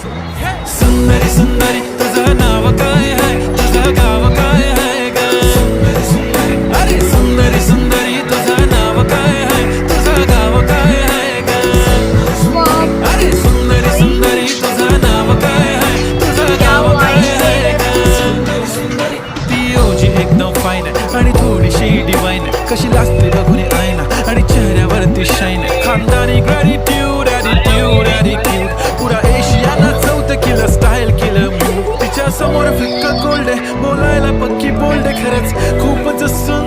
सुंदरी सुंदरी तुझं नाव काय आहे, तुझं गाव काय आहे ग? अरे सुंदरी सुंदरी तुझं नाव काय आहे, तुझं गाव काय आहे ग? अरे सुंदरी सुंदरी तुझं नाव काय आहे, तुझं गाव काय आहे ग? ती ओजी एकदम फाईन आहे आणि थोडीशी डिवाइन आहे, कशी लाजते बघून आईना आणि चेहऱ्यावरती शाईन आहे. खानदानी ग्रॅटिट्यूड ॲटिट्यूड ॲटिट्यूड पुरा एशियाला चौथं केलं स्टाईल केलं. तिच्या समोर फिक्क गोल्ड आहे, बोलायला पक्की बोल्ड आहे, खरंच खूपच सुंदर